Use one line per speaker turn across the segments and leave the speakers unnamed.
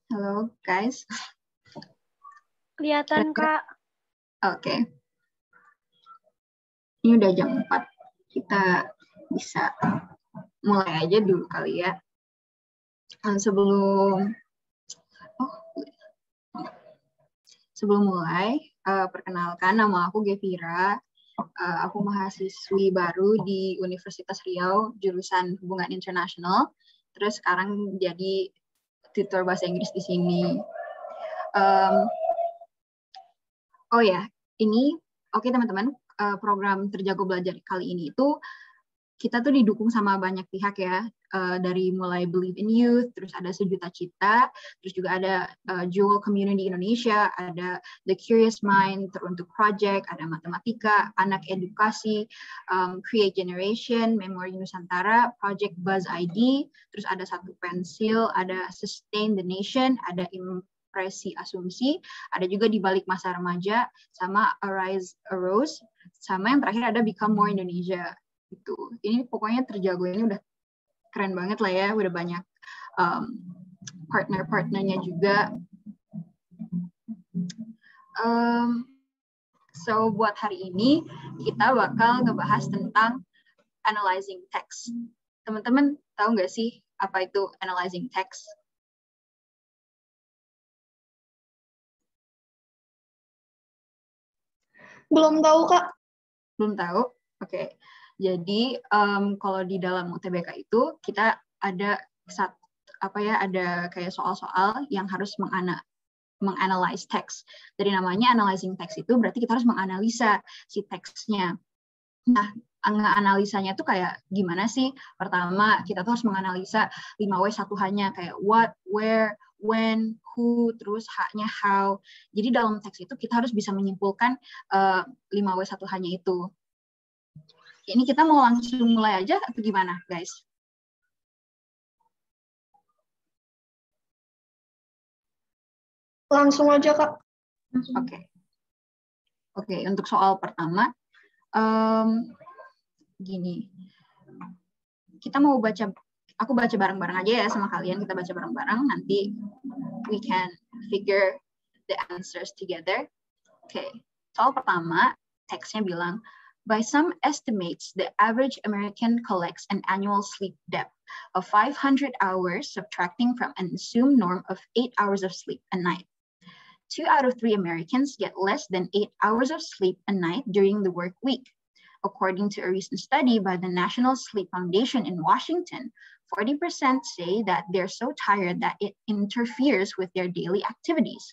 Halo guys.
Kelihatan, Kak.
Oke. Ini udah jam 4. Kita bisa mulai aja dulu kali ya. Sebelum mulai, perkenalkan nama aku Gevira. Aku mahasiswi baru di Universitas Riau, jurusan Hubungan Internasional. Terus sekarang jadi tutor bahasa Inggris di sini. Oh ya, ini oke teman-teman, program Terjago Belajar kali ini itu kita tuh didukung sama banyak pihak ya, dari mulai Believe in Youth, terus ada Sejuta Cita, terus juga ada Jewel Community Indonesia, ada The Curious Mind, Teruntuk Project, ada Matematika, Anak Edukasi, Create Generation, Memori Nusantara, Project Buzz ID, terus ada Satu Pensil, ada Sustain the Nation, ada Impresi Asumsi, ada juga Di Balik Masa Remaja, sama Arise Arose, sama yang terakhir ada Become More Indonesia. Gitu. Ini pokoknya Terjago ini udah keren banget lah ya, udah banyak partner-partnernya juga. So buat hari ini kita bakal ngebahas tentang analyzing text. Teman-teman tahu nggak sih apa itu analyzing text?
Belum tahu, Kak.
Belum tahu? Oke. Jadi kalau di dalam UTBK itu kita ada ada kayak soal-soal yang harus menganalize teks. Dari namanya analyzing text itu berarti kita harus menganalisa si teksnya. Nah, analisanya tuh kayak gimana sih? Pertama, kita tuh harus menganalisa 5W1H-nya kayak what, where, when, who, terus H-nya how. Jadi dalam teks itu kita harus bisa menyimpulkan 5W1H-nya itu. Ini kita mau langsung mulai aja atau gimana, guys?
Langsung aja, Kak.
Oke, untuk soal pertama, gini. Kita mau aku baca bareng-bareng aja ya sama kalian, kita baca bareng-bareng, nanti we can figure the answers together. Oke, soal pertama, teksnya bilang, by some estimates, the average American collects an annual sleep debt of 500 hours, subtracting from an assumed norm of 8 hours of sleep a night. 2 out of 3 Americans get less than 8 hours of sleep a night during the work week. According to a recent study by the National Sleep Foundation in Washington, 40% say that they're so tired that it interferes with their daily activities.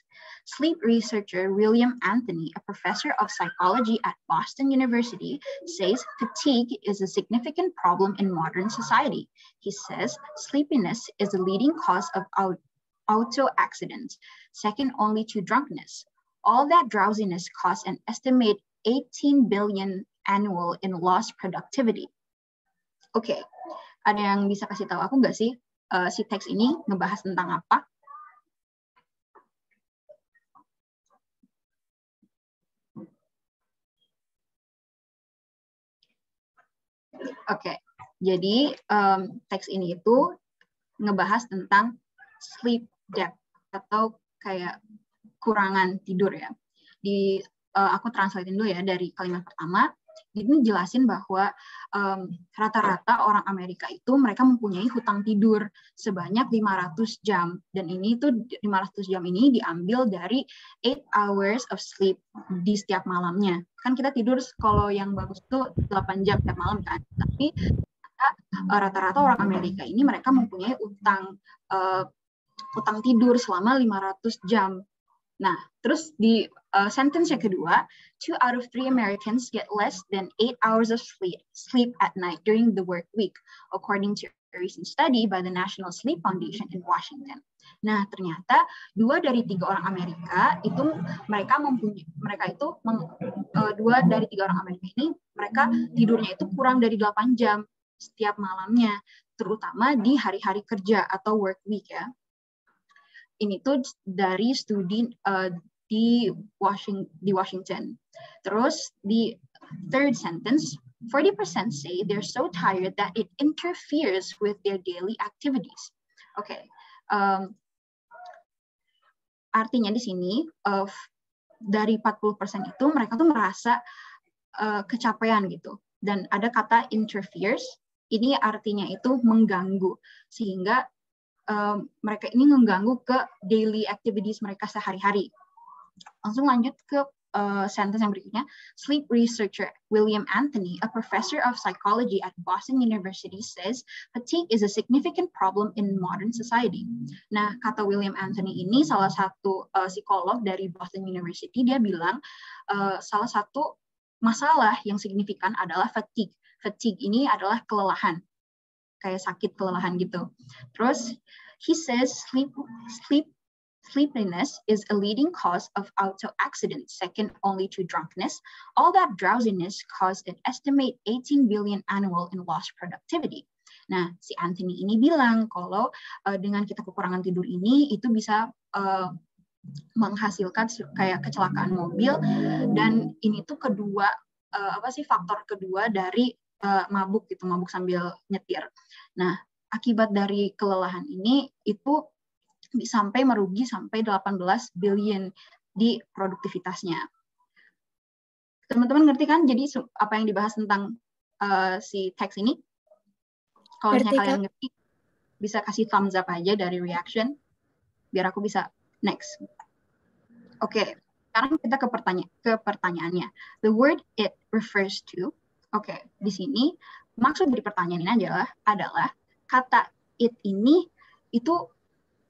Sleep researcher William Anthony, a professor of psychology at Boston University, says fatigue is a significant problem in modern society. He says sleepiness is the leading cause of auto accidents, second only to drunkenness. All that drowsiness costs an estimated 18 billion annual in lost productivity. Oke, ada yang bisa kasih tahu aku nggak sih si teks ini ngebahas tentang apa? Oke, jadi teks ini itu ngebahas tentang sleep debt atau kayak kurangan tidur ya. Aku translatein dulu ya dari kalimat pertama. Ini jelasin bahwa rata-rata orang Amerika itu mereka mempunyai hutang tidur sebanyak 500 jam. Dan ini tuh 500 jam ini diambil dari 8 hours of sleep di setiap malamnya. Kan kita tidur kalau yang bagus tuh 8 jam setiap malam kan. Tapi rata-rata orang Amerika ini mereka mempunyai utang tidur selama 500 jam. Nah, terus di sentence yang kedua, 2 out of 3 Americans get less than 8 hours of sleep at night during the work week, according to a recent study by the National Sleep Foundation in Washington. Nah, ternyata 2 dari 3 orang Amerika itu 2 dari 3 orang Amerika ini mereka tidurnya itu kurang dari 8 jam setiap malamnya, terutama di hari-hari kerja atau work week ya. Ini tuh dari studi di Washington. Terus di third sentence, 40% say they're so tired that it interferes with their daily activities. Oke, artinya di sini dari 40% itu mereka tuh merasa kecapean gitu. Dan ada kata interferes, ini artinya itu mengganggu, sehingga mereka ini mengganggu ke daily activities mereka sehari-hari. Langsung lanjut ke sentence yang berikutnya. Sleep researcher William Anthony, a professor of psychology at Boston University, says fatigue is a significant problem in modern society. Nah, kata William Anthony ini salah satu psikolog dari Boston University, dia bilang salah satu masalah yang signifikan adalah fatigue. Fatigue ini adalah kelelahan, kayak sakit kelelahan gitu. Terus, he says sleepiness is a leading cause of auto accidents, second only to drunkenness. All that drowsiness caused an estimate 18 billion annual in lost productivity. Nah, si Anthony ini bilang kalau dengan kita kekurangan tidur ini, itu bisa menghasilkan kayak kecelakaan mobil, dan ini tuh kedua faktor kedua dari mabuk gitu, mabuk sambil nyetir. Nah, akibat dari kelelahan ini itu sampai merugi sampai 18 billion di produktivitasnya. Teman-teman ngerti kan? Jadi apa yang dibahas tentang si teks ini? Kalau misalnya kalian ngerti, bisa kasih thumbs up aja dari reaction, biar aku bisa next. Oke, sekarang kita ke pertanyaannya. The word it refers to. Oke, di sini maksud dari pertanyaan ini adalah kata it ini itu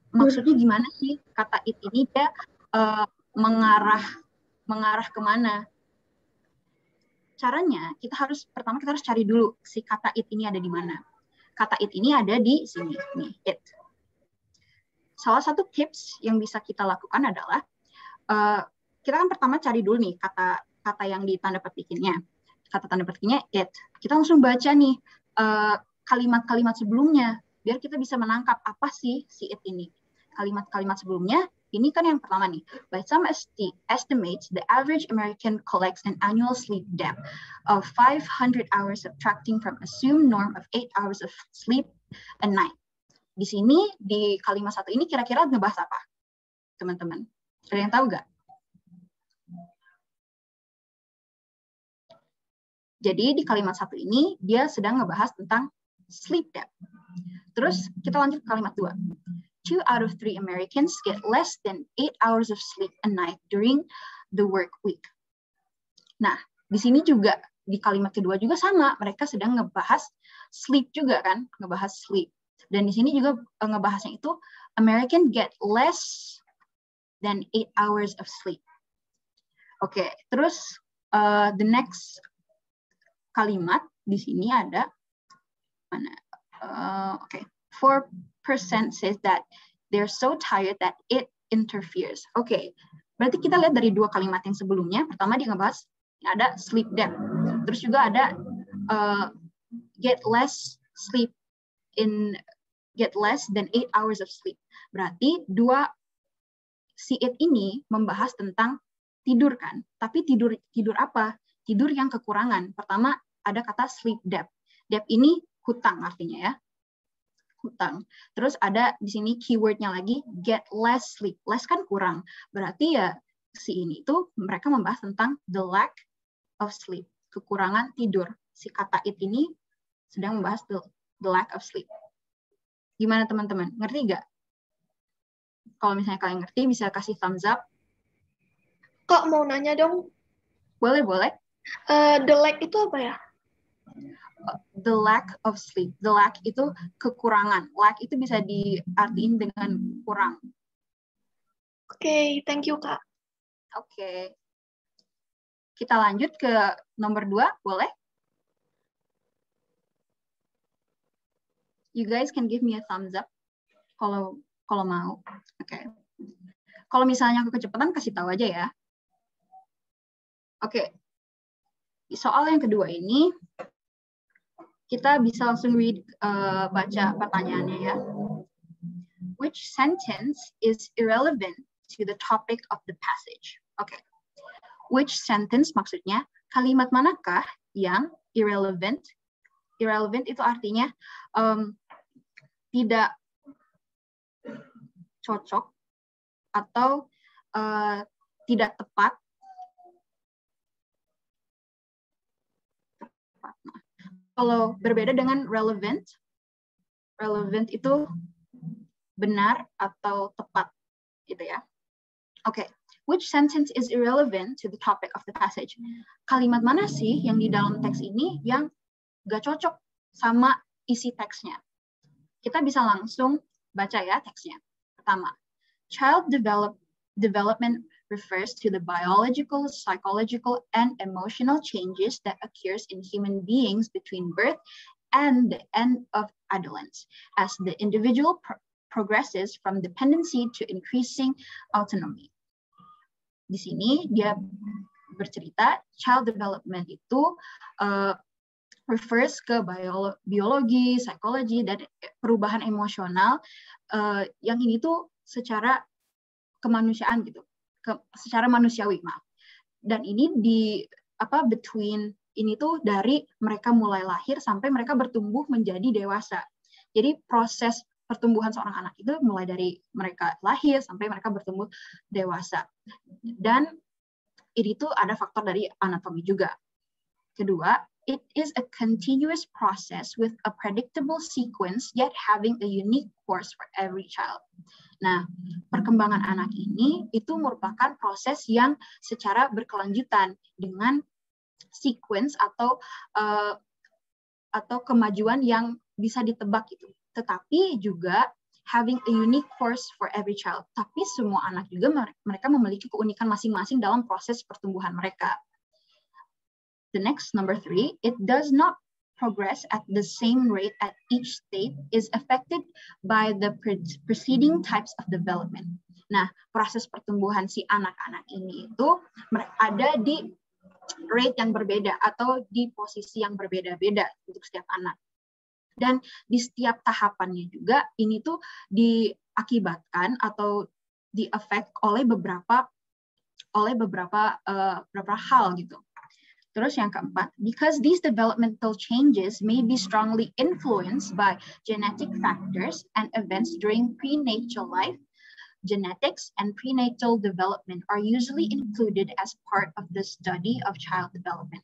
maksudnya gimana sih? Kata it ini dia mengarah kemana? Caranya pertama kita harus cari dulu si kata it ini ada di mana. Kata it ini ada di sini nih, it. Salah satu tips yang bisa kita lakukan adalah kita kan pertama cari dulu nih kata yang di tanda petikinnya. Kata tanda petikinnya it. Kita langsung baca nih kalimat-kalimat sebelumnya biar kita bisa menangkap apa sih si it ini. Kalimat-kalimat sebelumnya, ini kan yang pertama nih. By some estimates, the average American collects an annual sleep debt of 500 hours subtracting from assumed norm of 8 hours of sleep a night. Di sini, di kalimat satu ini kira-kira ngebahas apa? Teman-teman, ada yang tahu nggak? Jadi di kalimat satu ini, dia sedang ngebahas tentang sleep debt. Terus kita lanjut ke kalimat 2. 2 out of 3 Americans get less than 8 hours of sleep a night during the work week. Nah, di sini juga, di kalimat kedua juga sama, mereka sedang ngebahas sleep juga kan, ngebahas sleep. Dan di sini juga ngebahasnya itu, American get less than 8 hours of sleep. Oke, terus the next kalimat di sini ada, mana? 4% says that they're so tired that it interferes. Oke, berarti kita lihat dari dua kalimat yang sebelumnya. Pertama dia ngebahas ada sleep debt. Terus juga ada get less than 8 hours of sleep. Berarti si it ini membahas tentang tidur kan. Tapi tidur apa? Tidur yang kekurangan. Pertama ada kata sleep debt. Debt ini hutang artinya ya. Hutang. Terus ada di sini keywordnya lagi get less sleep. Less kan kurang. Berarti ya si ini tuh mereka membahas tentang the lack of sleep. Kekurangan tidur. Si kata it ini sedang membahas the lack of sleep. Gimana teman-teman? Ngerti nggak? Kalau misalnya kalian ngerti bisa kasih thumbs up.
Kak mau nanya dong.
Boleh.
The lack itu apa ya?
The lack of sleep. The lack itu kekurangan. Lack itu bisa diartiin dengan kurang.
Oke, thank you, Kak.
Oke. Kita lanjut ke nomor 2, boleh? You guys can give me a thumbs up kalau mau. Oke. Kalau misalnya aku kecepatan, kasih tahu aja ya. Oke. Soal yang kedua ini, kita bisa langsung baca pertanyaannya ya. Which sentence is irrelevant to the topic of the passage? Oke. Which sentence maksudnya kalimat manakah yang irrelevant? Irrelevant itu artinya tidak cocok atau tidak tepat. Kalau berbeda dengan relevant itu benar atau tepat, gitu ya. Oke, which sentence is irrelevant to the topic of the passage? Kalimat mana sih yang di dalam teks ini yang gak cocok sama isi teksnya? Kita bisa langsung baca ya teksnya. Pertama, child development refers to the biological, psychological, and emotional changes that occurs in human beings between birth and the end of adolescence, as the individual progresses from dependency to increasing autonomy. Di sini dia bercerita child development itu refers ke biologi, psikologi, dan perubahan emosional yang ini tuh secara kemanusiaan gitu, secara manusiawi, maaf. Dan ini between ini tuh dari mereka mulai lahir sampai mereka bertumbuh menjadi dewasa. Jadi proses pertumbuhan seorang anak itu mulai dari mereka lahir sampai mereka bertumbuh dewasa. Dan ini tuh ada faktor dari anatomi juga. Kedua, it is a continuous process with a predictable sequence yet having a unique course for every child. Nah, perkembangan anak ini itu merupakan proses yang secara berkelanjutan dengan sequence atau kemajuan yang bisa ditebak gitu. Tetapi juga having a unique course for every child. Tapi semua anak juga mereka memiliki keunikan masing-masing dalam proses pertumbuhan mereka. The next, number 3, it does not progress at the same rate at each stage is affected by the preceding types of development. Nah, proses pertumbuhan si anak-anak ini itu ada di rate yang berbeda atau di posisi yang berbeda-beda untuk setiap anak. Dan di setiap tahapannya juga ini tuh diakibatkan atau di-affect oleh beberapa hal gitu. Terus yang keempat, because these developmental changes may be strongly influenced by genetic factors and events during prenatal life, genetics and prenatal development are usually included as part of the study of child development.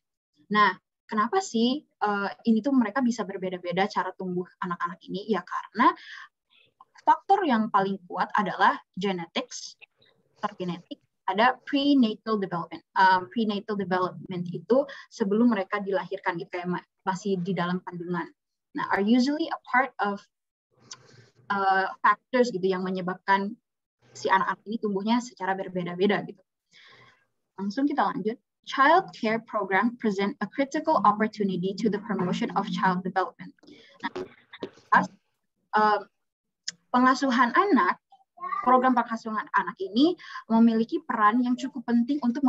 Nah, kenapa sih ini tuh mereka bisa berbeda-beda cara tumbuh anak-anak ini? Ya karena faktor yang paling kuat adalah genetics, faktor genetik, ada prenatal development. Prenatal development itu sebelum mereka dilahirkan gitu, kayak masih di dalam kandungan. Nah, are usually a part of factors gitu yang menyebabkan si anak-anak ini tumbuhnya secara berbeda-beda gitu. Langsung kita lanjut. Child care program present a critical opportunity to the promotion of child development. Nah, pengasuhan anak, program pengasuhan anak ini memiliki peran yang cukup penting untuk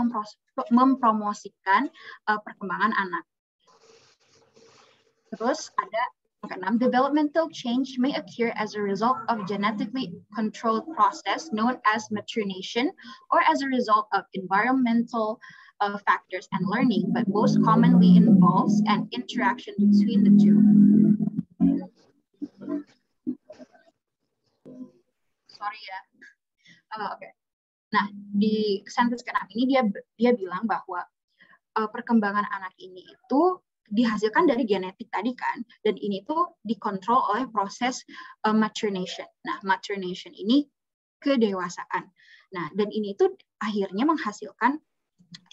mempromosikan perkembangan anak. Terus ada yang ke-6, developmental change may occur as a result of genetically controlled process known as maturation or as a result of environmental factors and learning, but most commonly involves an interaction between the two. Sorry ya. Oke. Nah, di sentence ke-6 ini dia bilang bahwa perkembangan anak ini itu dihasilkan dari genetik tadi kan, dan ini tuh dikontrol oleh proses maturation. Nah, maturation ini kedewasaan. Nah, dan ini tuh akhirnya menghasilkan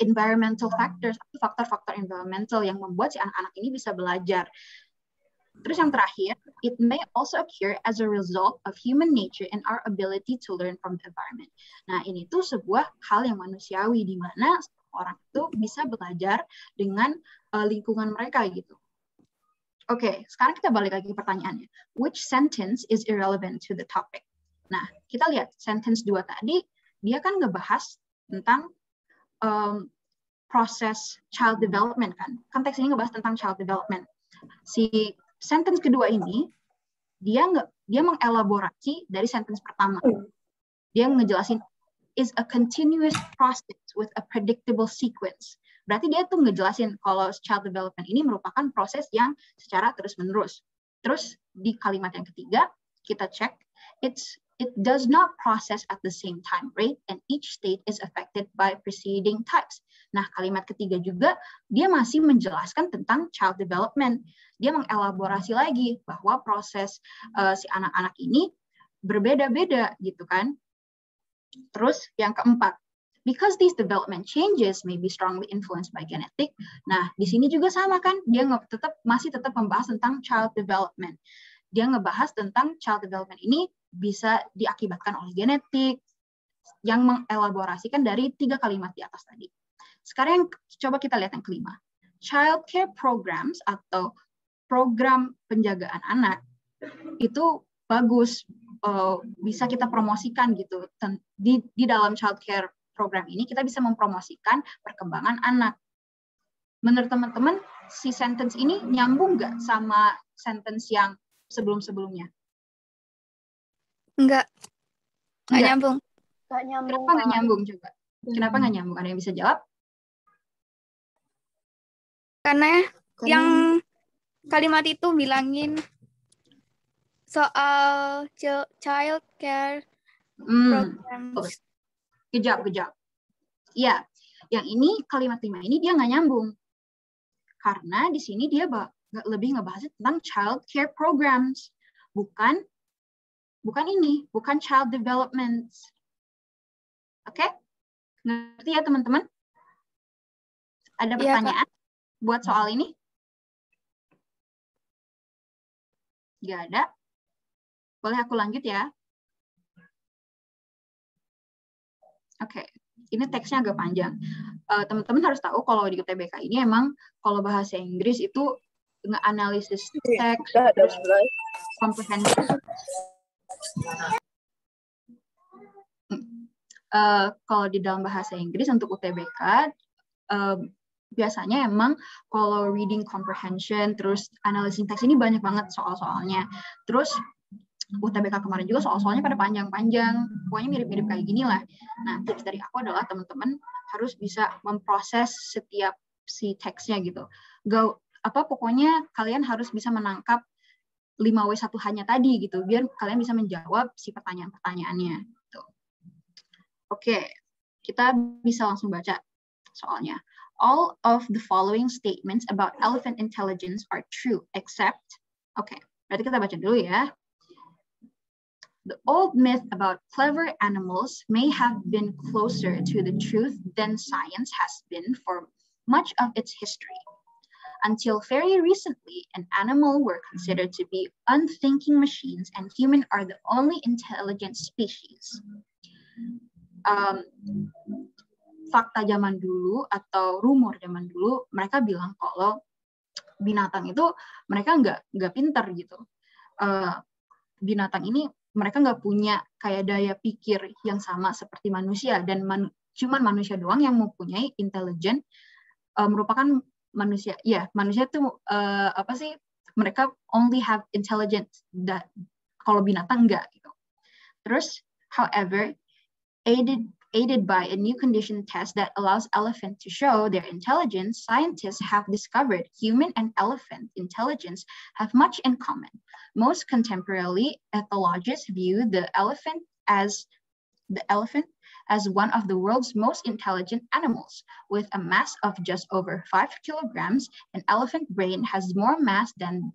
environmental factors, faktor-faktor environmental yang membuat si anak-anak ini bisa belajar. Terus yang terakhir, it may also occur as a result of human nature and our ability to learn from the environment. Nah, ini tuh sebuah hal yang manusiawi di mana orang itu bisa belajar dengan lingkungan mereka gitu. Oke, sekarang kita balik lagi ke pertanyaannya. Which sentence is irrelevant to the topic? Nah, kita lihat sentence 2 tadi, dia kan ngebahas tentang proses child development kan. Kan teks ini ngebahas tentang child development. Si sentence kedua ini, dia mengelaborasi dari sentence pertama. Dia ngejelasin, is a continuous process with a predictable sequence. Berarti dia tuh ngejelasin kalau child development ini merupakan proses yang secara terus-menerus. Terus di kalimat yang ketiga, kita cek, it's It does not process at the same time rate, and each state is affected by preceding types. Nah, kalimat ketiga juga, dia masih menjelaskan tentang child development. Dia mengelaborasi lagi bahwa proses si anak-anak ini berbeda-beda gitu kan. Terus yang keempat, because these development changes may be strongly influenced by genetic. Nah, di sini juga sama kan, dia masih tetap membahas tentang child development. Dia ngebahas tentang child development ini bisa diakibatkan oleh genetik, yang mengelaborasikan dari 3 kalimat di atas tadi. Sekarang coba kita lihat yang kelima. Child care programs atau program penjagaan anak itu bagus, bisa kita promosikan gitu. Di dalam child care program ini kita bisa mempromosikan perkembangan anak. Menurut teman-teman, si sentence ini nyambung nggak sama sentence yang sebelum-sebelumnya?
Enggak nyambung.
Nggak nyambung.
Kenapa nggak nyambung coba? Kenapa nggak nyambung? Ada yang bisa jawab?
Karena yang kalimat itu bilangin soal child care programs.
Kejap. Iya, yang ini kalimat 5 ini dia nggak nyambung. Karena di sini dia lebih ngebahas tentang child care programs. Bukan ini, bukan child development. Oke? Ngerti ya teman-teman? Ada pertanyaan buat soal ini? Nggak ada? Boleh aku lanjut ya? Oke, ini teksnya agak panjang. Teman-teman harus tahu kalau di UTBK ini emang kalau bahasa Inggris itu nge-analisis teks, terus komprehensi. Kalau di dalam bahasa Inggris untuk UTBK, biasanya emang kalau reading comprehension, terus analisis teks ini banyak banget soal-soalnya. Terus UTBK kemarin juga soal-soalnya pada panjang-panjang, pokoknya mirip-mirip kayak gini lah. Nah, tips dari aku adalah teman-teman harus bisa memproses setiap si teksnya gitu. Pokoknya kalian harus bisa menangkap 5W1H-nya tadi gitu, biar kalian bisa menjawab si pertanyaan-pertanyaannya. Gitu. Oke, kita bisa langsung baca soalnya. All of the following statements about elephant intelligence are true, except, berarti kita baca dulu ya. The old myth about clever animals may have been closer to the truth than science has been for much of its history. Until very recently, an animal were considered to be unthinking machines and human are the only intelligent species. Fakta zaman dulu atau rumor zaman dulu, mereka bilang kalau binatang itu mereka nggak pintar gitu. Binatang ini mereka nggak punya kayak daya pikir yang sama seperti manusia, dan cuman manusia doang yang mempunyai intelijen, merupakan manusia. Ya, manusia itu mereka only have intelligence, kalau binatang enggak gitu. Terus, however, aided by a new condition test that allows elephants to show their intelligence, scientists have discovered human and elephant intelligence have much in common. Most contemporary ethologists view the elephant as one of the world's most intelligent animals. With a mass of just over 5 kilograms, an elephant brain has more mass than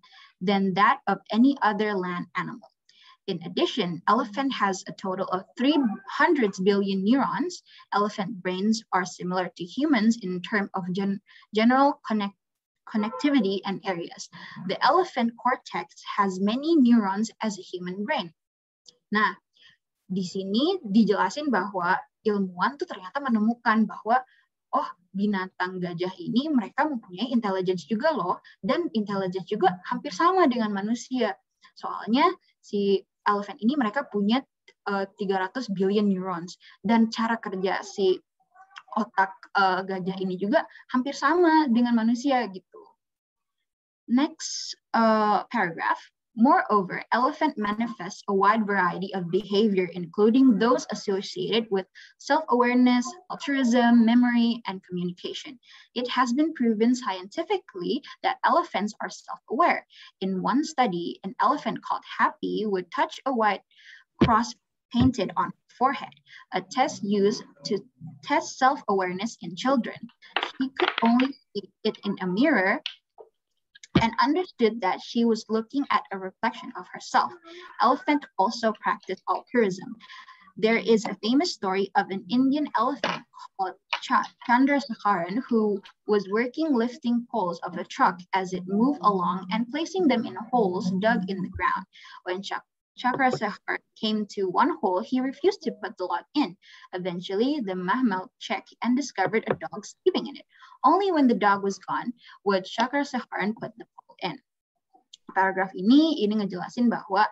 that of any other land animal. In addition, elephant has a total of 300 billion neurons. Elephant brains are similar to humans in terms of general connectivity and areas. The elephant cortex has many neurons as a human brain. Nah, di sini dijelasin bahwa ilmuwan tuh ternyata menemukan bahwa binatang gajah ini mereka mempunyai intelligence juga loh, dan intelligence juga hampir sama dengan manusia. Soalnya si elephant ini mereka punya 300 billion neurons, dan cara kerja si otak gajah ini juga hampir sama dengan manusia gitu. Next paragraph. Moreover, elephant manifests a wide variety of behavior, including those associated with self-awareness, altruism, memory, and communication. It has been proven scientifically that elephants are self-aware. In one study, an elephant called Happy would touch a white cross painted on her forehead, a test used to test self-awareness in children. She could only see it in a mirror and understood that she was looking at a reflection of herself. Elephant also practiced altruism. There is a famous story of an Indian elephant called Chandrasekharan who was working lifting poles of a truck as it moved along and placing them in holes dug in the ground. When Chandrasekharan came to one hole, he refused to put the log in. Eventually, the Mahmal checked and discovered a dog sleeping in it. Only when the dog was gone would Chandrasekharan put the pole in. Paragraf ini ngejelasin bahwa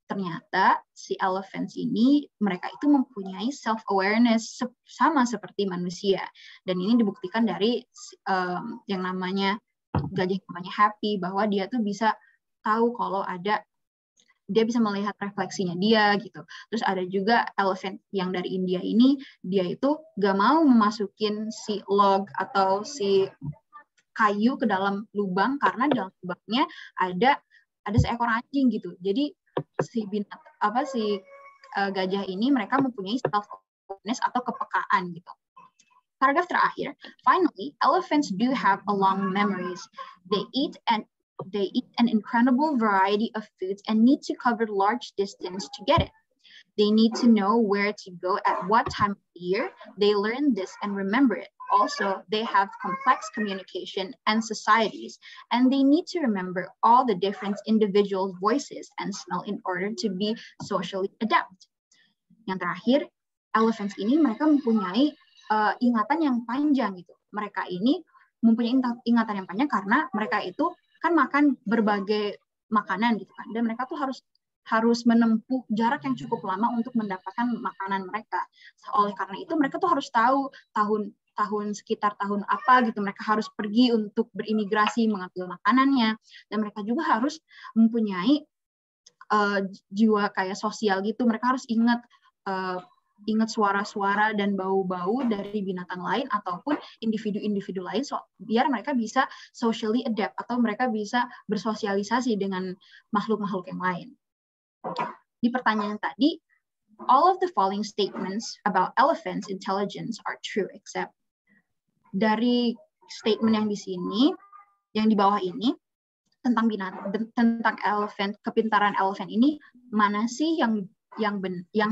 ternyata si elephants ini, mereka itu mempunyai self-awareness sama seperti manusia. Dan ini dibuktikan dari yang namanya gajah namanya Happy, bahwa dia tuh bisa tahu kalau dia bisa melihat refleksinya dia gitu. Terus ada juga elephant yang dari India ini, dia itu gak mau memasukin si log atau si kayu ke dalam lubang karena di dalam lubangnya ada seekor anjing gitu. Jadi si gajah ini mereka mempunyai self-awareness atau kepekaan gitu. Paragraf terakhir, finally, elephants do have a long memories. They eat an incredible variety of foods and need to cover large distance to get it. They need to know where to go at what time of year. They learn this and remember it. Also, they have complex communication and societies, and they need to remember all the different individual voices and smell in order to be socially adept. Yang terakhir, elephants ini mereka mempunyai ingatan yang panjang gitu. Mereka ini mempunyai ingatan yang panjang karena mereka itu kan makan berbagai makanan gitu kan, dan mereka tuh harus menempuh jarak yang cukup lama untuk mendapatkan makanan mereka. Oleh karena itu mereka tuh harus tahu sekitar tahun apa gitu mereka harus pergi untuk berimigrasi mengambil makanannya, dan mereka juga harus mempunyai jiwa kayak sosial gitu. Mereka harus ingat suara-suara dan bau-bau dari binatang lain ataupun individu-individu lain biar mereka bisa socially adapt atau mereka bisa bersosialisasi dengan makhluk-makhluk yang lain. Di pertanyaan tadi, all of the following statements about elephants' intelligence are true except dari statement yang di sini, yang di bawah ini tentang elephant, kepintaran elephant ini, mana sih yang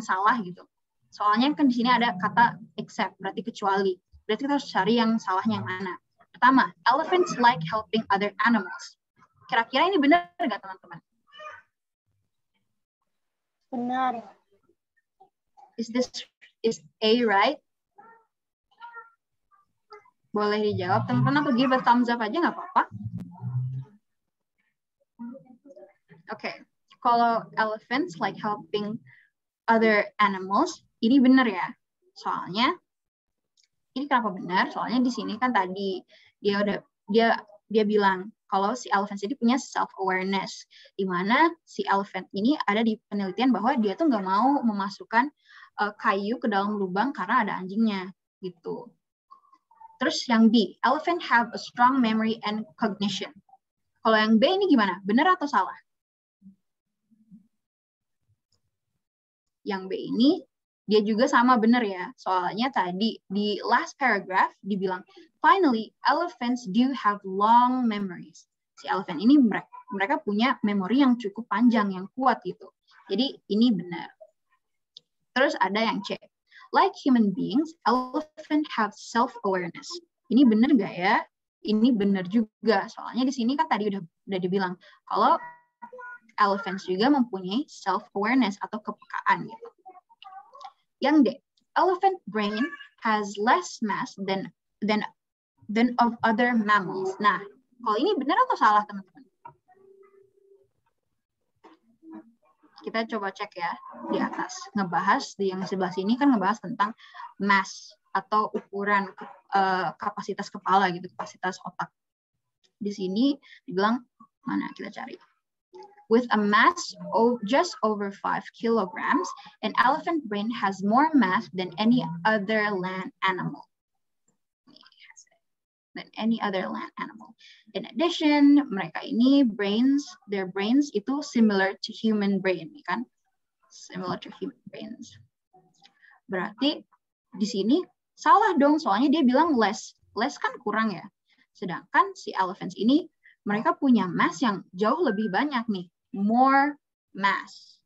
salah gitu? Soalnya kan di sini ada kata except, berarti kecuali. Berarti kita harus cari yang salahnya yang mana. Pertama, elephants like helping other animals. Kira-kira ini benar nggak teman-teman?
Benar.
Is A right? Boleh dijawab teman-teman atau give a thumbs up aja nggak apa-apa. Oke, kalau elephants like helping other animals, ini benar ya. Soalnya ini kenapa benar? Soalnya di sini kan tadi dia bilang kalau si elephants ini punya self awareness, di mana si elephant ini ada di penelitian bahwa dia tuh nggak mau memasukkan kayu ke dalam lubang karena ada anjingnya gitu. Terus yang B, elephant have a strong memory and cognition. Kalau yang B ini gimana? Benar atau salah? Yang B ini dia juga sama benar ya. Soalnya tadi di last paragraph dibilang, finally, elephants do have long memories. Si elephant ini mereka punya memori yang cukup panjang, yang kuat gitu. Jadi ini benar. Terus ada yang C. Like human beings, elephants have self-awareness. Ini benar nggak ya? Ini benar juga. Soalnya di sini kan tadi udah dibilang kalau elephants juga mempunyai self-awareness atau kepekaan gitu. Yang D, elephant brain has less mass than of other mammals. Nah, kalau ini benar atau salah teman-teman? Kita coba cek ya di atas. Ngebahas di yang sebelah sini kan ngebahas tentang mass atau ukuran kapasitas kepala gitu, kapasitas otak. Di sini dibilang mana kita cari. With a mass of just over 5 kilograms, an elephant brain has more mass than any other land animal. In addition, mereka ini their brains itu similar to human brain, kan? Similar to human brains. Berarti di sini salah dong, soalnya dia bilang less. Less kan kurang ya. Sedangkan si elephants ini, mereka punya mass yang jauh lebih banyak nih. More mass.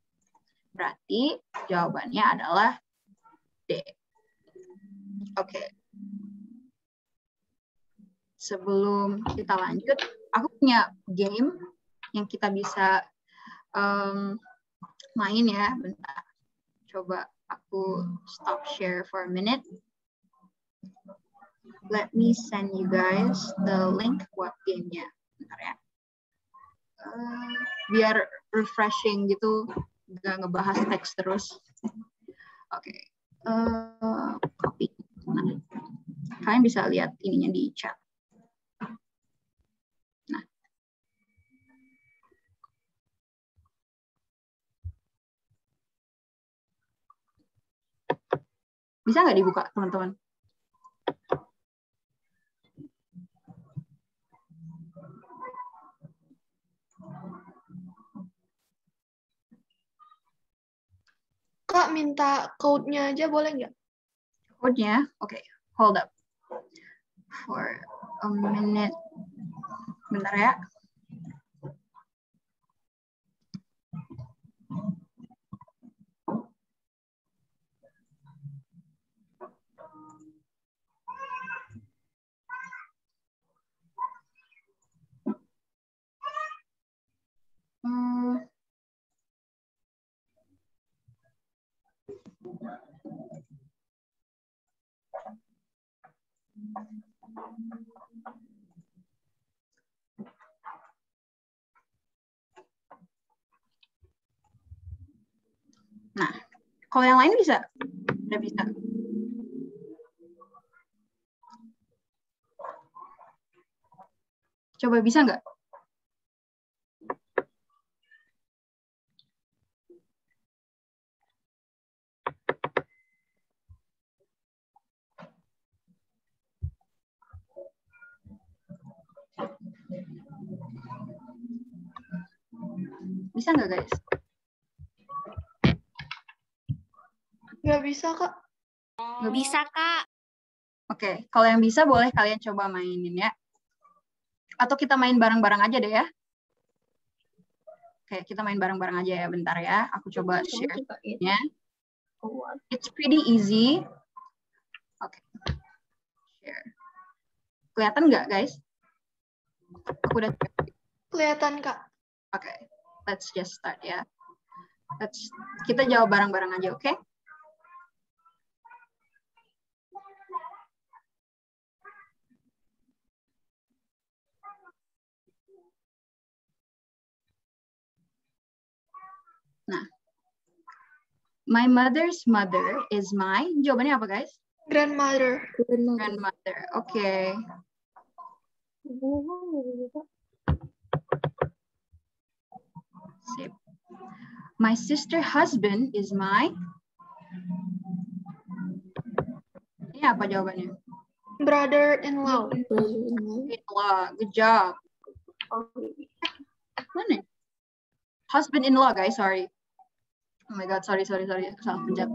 Berarti jawabannya adalah D. Oke. Sebelum kita lanjut, aku punya game yang kita bisa main ya. Bentar. Coba aku stop share for a minute. Let me send you guys the link buat gamenya. Bentar ya. Biar refreshing gitu, nggak ngebahas teks terus. Oke. Copy. Nah, kalian bisa lihat ininya di chat. Nah. Bisa nggak dibuka, teman-teman?
Kak, minta code-nya aja boleh nggak?
Code-nya? Oke, hold up. For a minute. Bentar ya. Nah, kalau yang lain bisa? Udah bisa. Coba bisa nggak? Bisa nggak, guys?
Nggak bisa, Kak.
Nggak bisa, Kak.
Oke, kalau yang bisa boleh kalian coba mainin ya. Atau kita main bareng-bareng aja deh ya. Oke, kita main bareng-bareng aja ya, bentar ya. Aku coba share-nya. It's pretty easy. Oke. Share. Kelihatan nggak, guys? Aku udah
Kelihatan, Kak.
Oke, let's just start ya. Kita jawab bareng-bareng aja, oke? Nah, my mother's mother is my, jawabannya apa, guys?
Grandmother.
Grandmother, oke. Sip. My sister husband is my, ini apa jawabannya?
Brother-in-law.
In-law, good job. Mana? Husband-in-law, guys, sorry. Oh my God, sorry, salah pencet.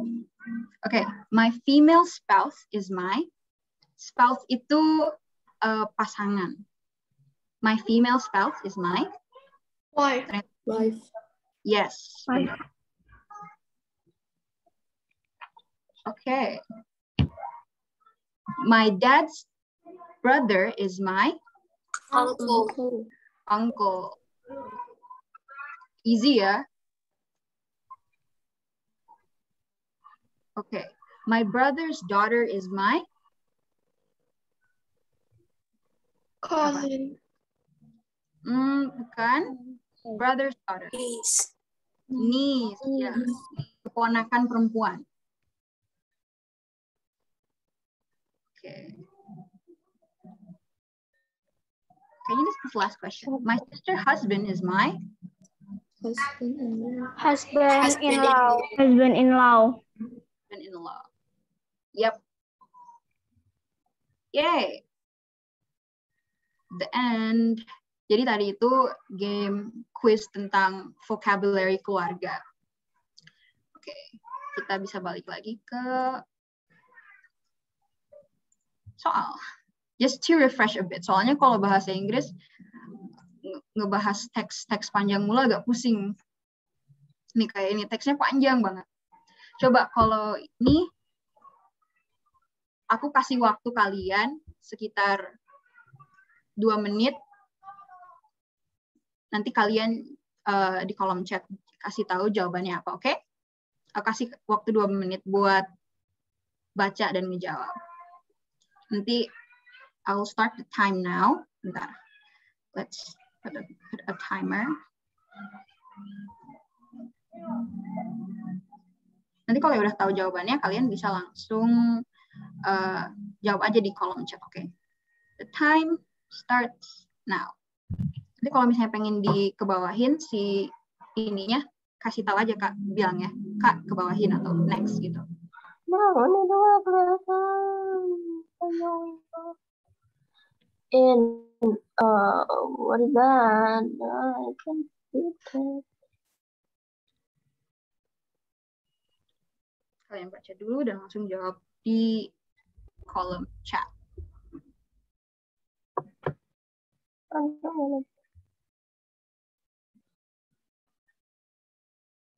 Okay, my female spouse is my, spouse itu pasangan. My female spouse is my
Wife.
Yes.
Wife.
Okay. My dad's brother is my uncle. Easy ya. Okay. My brother's daughter is my
cousin.
Bukan. Brother's daughter. Niece. Ya. Keponakan perempuan. Okay. Kayaknya this is the last question. My sister husband is my
Husband-in-law.
Husband-in-law. Yep. Yay. The end. Jadi tadi itu game quiz tentang vocabulary keluarga. Oke, kita bisa balik lagi ke soal. Just to refresh a bit. Soalnya kalau bahasa Inggris ngebahas teks panjang mulu agak pusing. Nih kayak ini teksnya panjang banget. Coba kalau ini aku kasih waktu kalian sekitar 2 menit. Nanti kalian di kolom chat kasih tahu jawabannya apa, oke? Aku kasih waktu 2 menit buat baca dan menjawab. Nanti I will start the time now. Bentar. Let's put a timer. Nanti kalau udah tahu jawabannya, kalian bisa langsung jawab aja di kolom chat, oke? The time starts now. Nanti kalau misalnya pengen dikebawahin si ininya, kasih tahu aja Kak, bilang ya, Kak kebawahin atau next gitu.
What is that? I can see it.
Kalian baca dulu dan langsung jawab di kolom chat.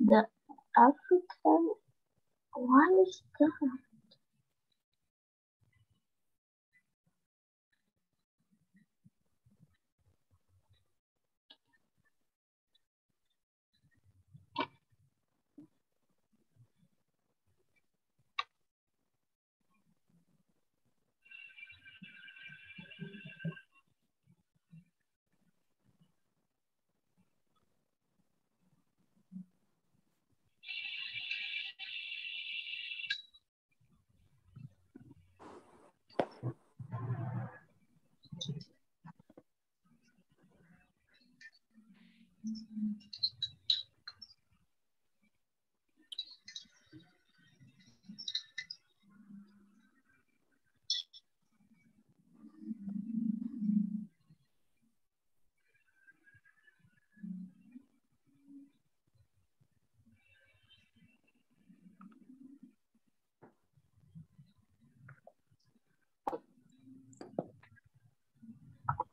The African, what is that?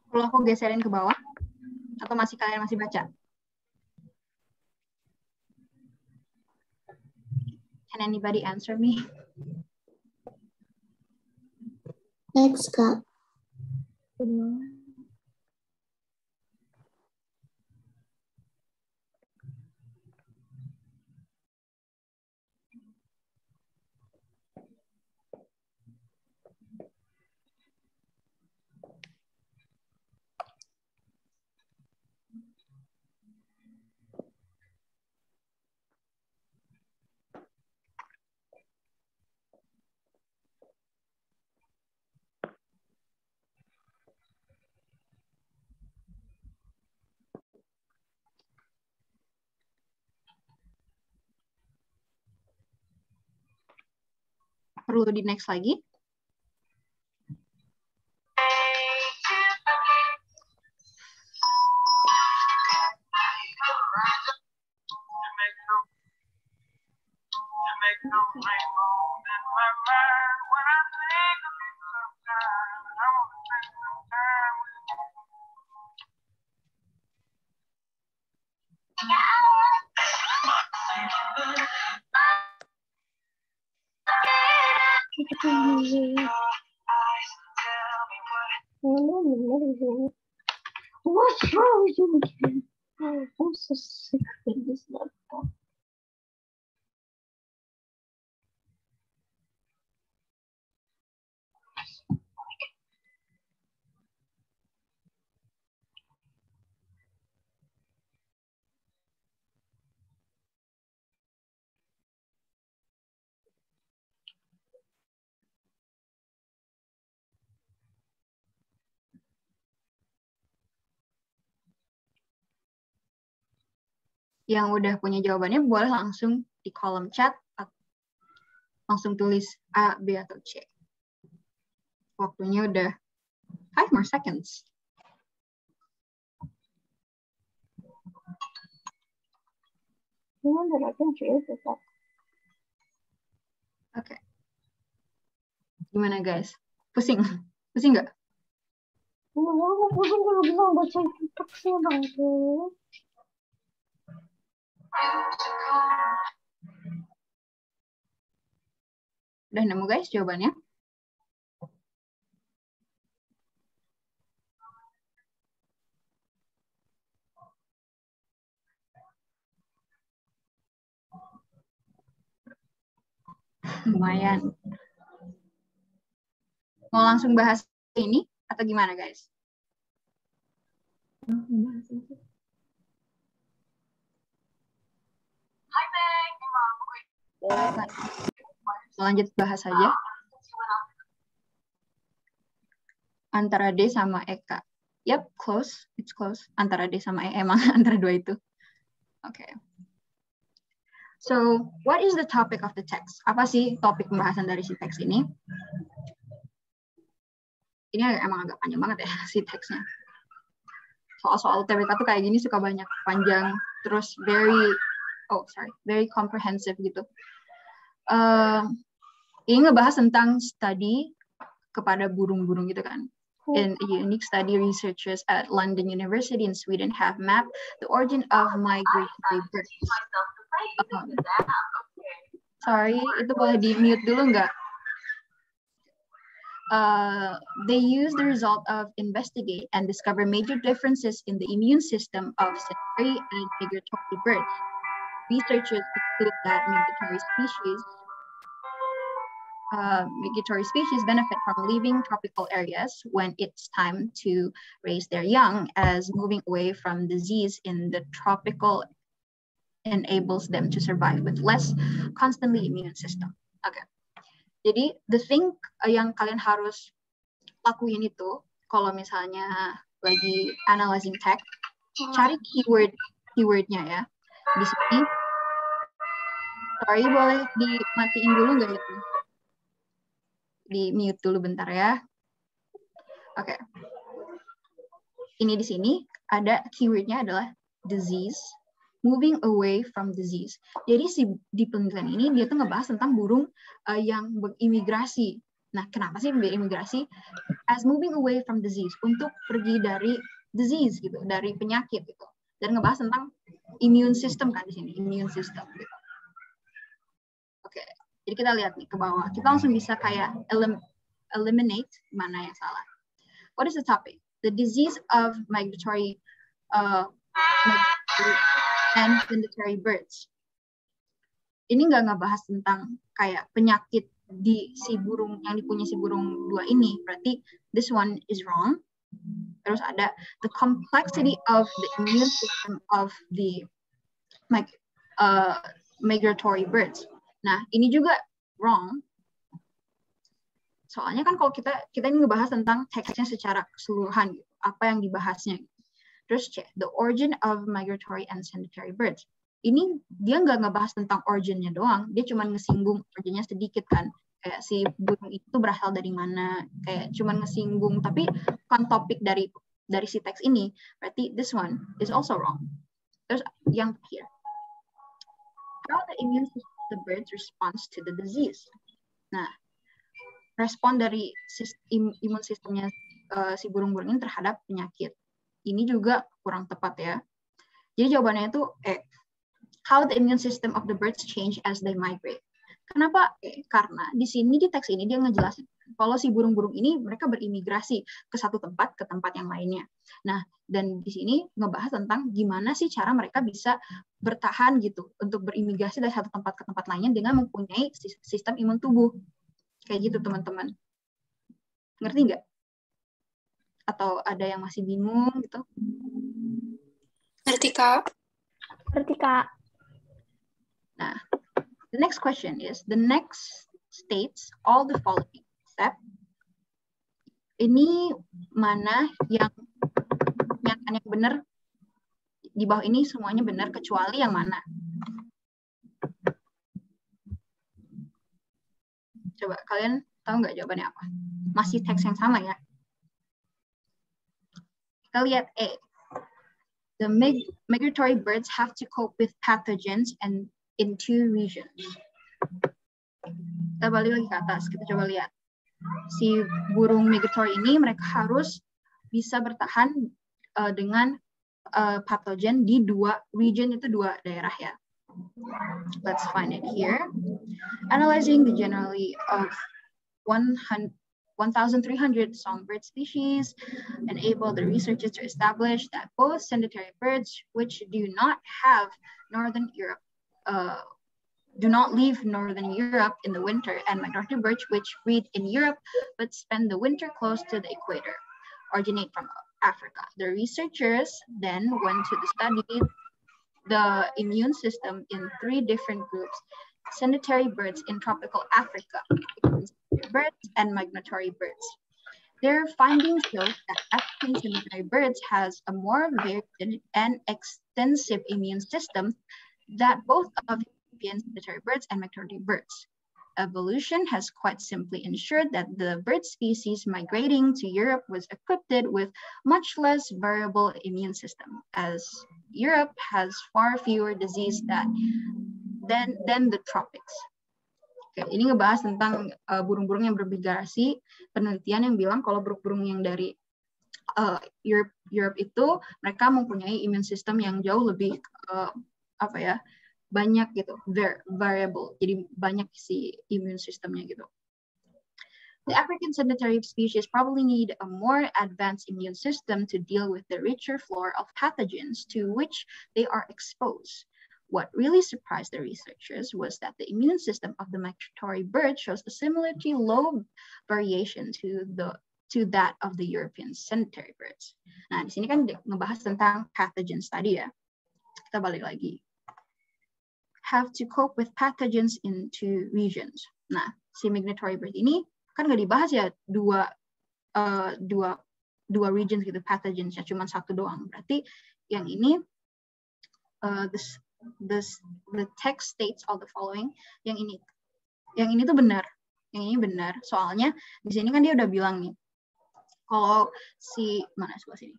Kalau aku geserin ke bawah, atau kalian masih baca? Can anybody answer me?
Next, Kak.
Perlu di next lagi?
What's wrong with you again? I'm so sick of this laptop.
Yang udah punya jawabannya boleh langsung di kolom chat, langsung tulis A, B, atau C. Waktunya udah 5 more seconds.
You know that I can choose this up.
Oke. Gimana guys? Pusing? Pusing nggak?
Aku pusing kalau bisa baca teksnya Bangke.
Udah nemu guys jawabannya? Lumayan. Mau langsung bahas ini atau gimana guys? Lanjut bahas aja. Antara D sama Eka. Yep, close. It's close. Antara D sama E. Emang antara dua itu. Oke. Okay. So, what is the topic of the text? Apa sih topik pembahasan dari si teks ini? Ini emang agak panjang banget ya si teksnya. Soal-soal UTBK tuh kayak gini suka banyak panjang, terus very comprehensive gitu. Ini ngebahas tentang study kepada burung-burung gitu kan. In a unique study, researchers at London University in Sweden have mapped the origin of migratory birds. Sorry, itu boleh di-mute dulu nggak? They use the result of investigate and discover major differences in the immune system of sedentary and migratory birds. Researchers conclude that migratory species benefit from leaving tropical areas when it's time to raise their young, as moving away from disease in the tropical enables them to survive with less constantly immune system. Okay. Jadi the thing yang kalian harus lakuin itu kalau misalnya lagi analyzing text, cari keywordnya ya. Di sini, sorry boleh dimatiin dulu nggak itu? Di mute dulu bentar ya. Oke. Okay. Ini di sini ada keywordnya adalah disease. Moving away from disease. Jadi di penelitian ini dia tuh ngebahas tentang burung yang berimigrasi. Nah, kenapa sih berimigrasi? As moving away from disease, untuk pergi dari disease gitu, dari penyakit gitu. Dan ngebahas tentang immune system kan di sini, immune system gitu. Oke, jadi kita lihat nih ke bawah. Kita langsung bisa kayak eliminate mana yang salah. What is the topic? The disease of migratory and sedentary birds. Ini nggak ngebahas tentang kayak penyakit di si burung yang dipunya si burung dua ini. Berarti this one is wrong. Terus ada the complexity of the immune system of the migratory birds. Nah, ini juga wrong. Soalnya kan kalau kita ini ngebahas tentang teksnya secara keseluruhan, gitu, apa yang dibahasnya. Terus cek the origin of migratory and sedentary birds. Ini dia nggak ngebahas tentang originnya doang, dia cuma ngesinggung originnya sedikit kan. Kayak si burung itu berasal dari mana, kayak cuma ngesinggung, tapi kan topik dari si teks ini. Berarti this one is also wrong. Terus yang terakhir, how the immune system of the birds responds to the disease. Nah, respon dari imun sistemnya si burung-burung ini terhadap penyakit. Ini juga kurang tepat ya. Jadi jawabannya itu how the immune system of the birds change as they migrate. Kenapa? Karena di sini di teks ini dia ngejelasin kalau si burung-burung ini mereka berimigrasi ke satu tempat ke tempat yang lainnya. Nah, dan di sini ngebahas tentang gimana sih cara mereka bisa bertahan gitu untuk berimigrasi dari satu tempat ke tempat lainnya dengan mempunyai sistem imun tubuh. Kayak gitu teman-teman. Ngerti nggak? Atau ada yang masih bingung gitu?
Ngerti, Kak.
Ngerti, Kak.
Nah, the next question is, the next states all the following except ini mana yang benar? Di bawah ini semuanya benar kecuali yang mana? Coba kalian tahu nggak jawabannya apa? Masih teks yang sama ya? Kita lihat A. The migratory birds have to cope with pathogens and in two regions. Kita balik lagi ke atas, kita coba lihat. Si burung migratory ini mereka harus bisa bertahan dengan patogen di dua region, itu dua daerah ya. Let's find it here. Analyzing the generally of 1,300 songbird species enable the researchers to establish that both sedentary birds, which do not have Northern Europe, do not leave Northern Europe in the winter, and migratory birds, which breed in Europe but spend the winter close to the equator, originate from Africa. The researchers then went to study the immune system in 3 different groups: sedentary birds in tropical Africa, birds, and migratory birds. Their findings show that African sedentary birds has a more varied and extensive immune system than both of European sedentary birds and migratory birds. Evolution has quite simply ensured that the bird species migrating to Europe was equipped with much less variable immune system, as Europe has far fewer disease than the tropics. Oke, ini ngebahas tentang burung-burung yang bermigrasi. Penelitian yang bilang kalau burung-burung yang dari Europe itu mereka mempunyai immune system yang jauh lebih banyak gitu, variable. Jadi banyak si immune systemnya gitu. The African sedentary species probably need a more advanced immune system to deal with the richer flora of pathogens to which they are exposed. What really surprised the researchers was that the immune system of the migratory bird shows a similarly low variation to that of the European sedentary birds. Nah, di sini kan ngebahas tentang pathogens tadi ya. Kita balik lagi. Have to cope with pathogens in 2 regions. Nah, si migratory bird ini kan nggak dibahas ya dua regions gitu pathogens ya, cuma 1 doang. Berarti yang ini the text states all the following. Yang ini tuh benar. Yang ini benar. Soalnya di sini kan dia udah bilang nih. Kalau sebelah sini.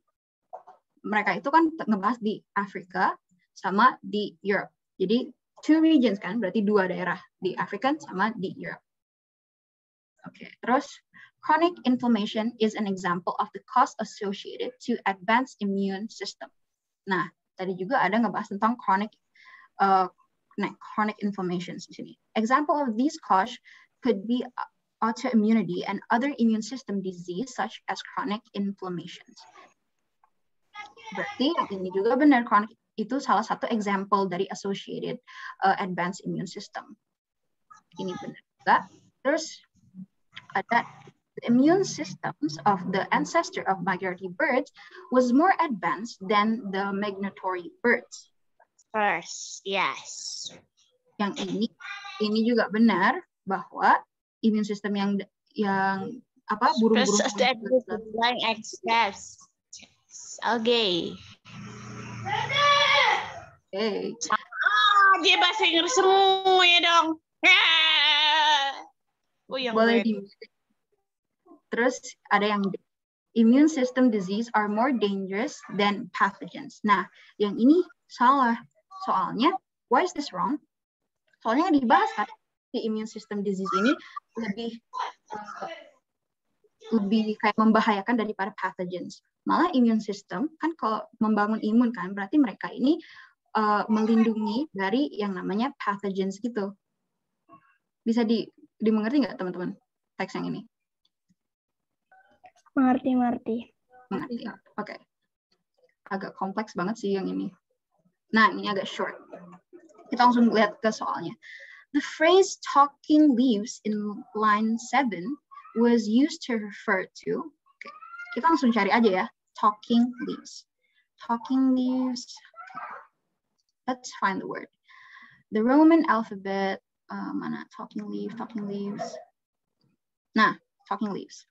Mereka itu kan ngebahas di Afrika sama di Europe. Jadi 2 regions kan, berarti 2 daerah, di African sama di Europe. Oke, terus chronic inflammation is an example of the cost associated to advanced immune system. Nah, tadi juga ada ngebahas tentang chronic inflammation di sini. Example of these costs could be autoimmunity and other immune system disease such as chronic inflammations. Berarti ini juga benar, chronic itu salah satu example dari associated advanced immune system. Ini benar juga. Terus ada the immune systems of the ancestor of migratory birds was more advanced than the migratory birds.
First, yes.
Yang ini juga benar bahwa immune system yang burung-burung
Oke.
Okay.
Dia bahasa Inggris semua ya dong.
Boleh di. Terus ada yang immune system disease are more dangerous than pathogens. Nah, yang ini salah. Soalnya, why is this wrong? Soalnya dibahas kan, di immune system disease ini lebih kayak membahayakan daripada pathogens. Malah immune system kan kalau membangun imun kan, berarti mereka ini melindungi dari yang namanya pathogens gitu. Bisa dimengerti nggak teman-teman teks yang ini?
Mengerti.
Oke. Agak kompleks banget sih yang ini. Nah, ini agak short. Kita langsung lihat ke soalnya. The phrase talking leaves in line 7 was used to refer to. Okay. Kita langsung cari aja ya. Talking leaves. Talking leaves. Let's find the word. The Roman alphabet, mana talking leaves. Nah, talking leaves.